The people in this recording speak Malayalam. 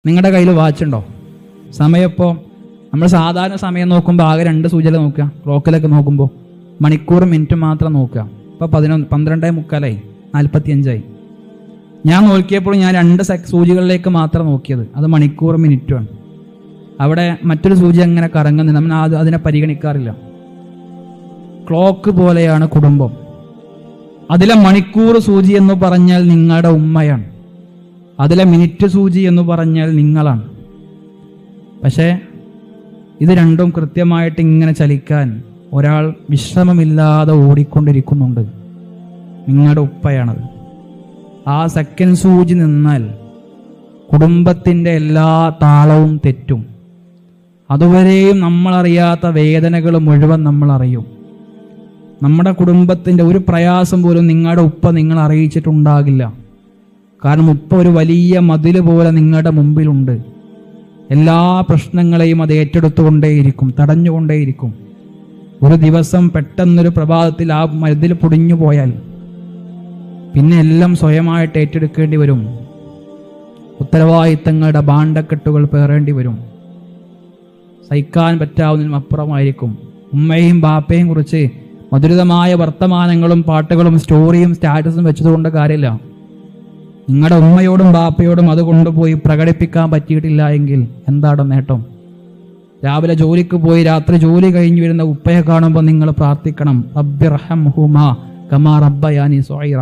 നിങ്ങളുടെ കയ്യിൽ വാച്ചുണ്ടോ? സമയം ഇപ്പോൾ നമ്മൾ സാധാരണ സമയം നോക്കുമ്പോൾ ആകെ 2 സൂചിയിൽ നോക്കുക. ക്ലോക്കിലൊക്കെ നോക്കുമ്പോൾ മണിക്കൂർ മിനിറ്റ് മാത്രം നോക്കുക. ഇപ്പോൾ 12:45 45. ഞാൻ നോക്കിയപ്പോൾ ഞാൻ 2 സൂചികളിലേക്ക് മാത്രം നോക്കിയത്. അത് മണിക്കൂർ മിനിറ്റുമാണ്. അവിടെ മറ്റൊരു സൂചി അങ്ങനെ കറങ്ങുന്നില്ല. നമ്മൾ അതിനെ പരിഗണിക്കാറില്ല. ക്ലോക്ക് പോലെയാണ് കുടുംബം. അതിലെ മണിക്കൂർ സൂചി എന്ന് പറഞ്ഞാൽ നിങ്ങളുടെ ഉമ്മയാണ്. അതിലെ മിനിറ്റ് സൂചി എന്ന് പറഞ്ഞാൽ നിങ്ങളാണ്. പക്ഷേ ഇത് രണ്ടും കൃത്യമായിട്ട് ഇങ്ങനെ ചലിക്കാൻ ഒരാൾ വിശ്രമമില്ലാതെ ഓടിക്കൊണ്ടിരിക്കുന്നുണ്ട്. നിങ്ങളുടെ ഉപ്പയാണത്. ആ സെക്കൻഡ് സൂചി നിന്നാൽ കുടുംബത്തിൻ്റെ എല്ലാ താളവും തെറ്റും. അതുവരെയും നമ്മളറിയാത്ത വേദനകൾ മുഴുവൻ നമ്മൾ അറിയും. നമ്മുടെ കുടുംബത്തിൻ്റെ ഒരു പ്രയാസം പോലും നിങ്ങളുടെ ഉപ്പ നിങ്ങൾ അറിയിച്ചിട്ടുണ്ടാകില്ല. കാരണം ഉപ്പ ഒരു വലിയ മതിൽ പോലെ നിങ്ങളുടെ മുമ്പിലുണ്ട്. എല്ലാ പ്രശ്നങ്ങളെയും അത് ഏറ്റെടുത്തുകൊണ്ടേയിരിക്കും, തടഞ്ഞുകൊണ്ടേയിരിക്കും. ഒരു ദിവസം പെട്ടെന്നൊരു പ്രഭാതത്തിൽ ആ മതിൽ പൊടിഞ്ഞു പോയാൽ പിന്നെ എല്ലാം സ്വയമായിട്ട് ഏറ്റെടുക്കേണ്ടി വരും. ഉത്തരവാദിത്തങ്ങളുടെ ഭാണ്ഡക്കെട്ടുകൾ പേറേണ്ടി വരും. സഹിക്കാൻ പറ്റാവുന്നതിനും അപ്പുറമായിരിക്കും. ഉമ്മയും ബാപ്പയും കുറിച്ച് മധുരിതമായ വർത്തമാനങ്ങളും പാട്ടുകളും സ്റ്റോറിയും സ്റ്റാറ്റസും വെച്ചതുകൊണ്ട് കാര്യമില്ല. നിങ്ങളുടെ ഉമ്മയോടും ബാപ്പയോടും അത് കൊണ്ടുപോയി പ്രകടിപ്പിക്കാൻ പറ്റിയിട്ടില്ല എങ്കിൽ എന്താണ് നേട്ടം? രാവിലെ ജോലിക്ക് പോയി രാത്രി ജോലി കഴിഞ്ഞു വരുന്ന ഉപ്പയെ കാണുമ്പോൾ നിങ്ങൾ പ്രാർത്ഥിക്കണം, റബ്ബിർഹംഹുമാ കമാ റബ്ബയാനി സ്വഗീറ.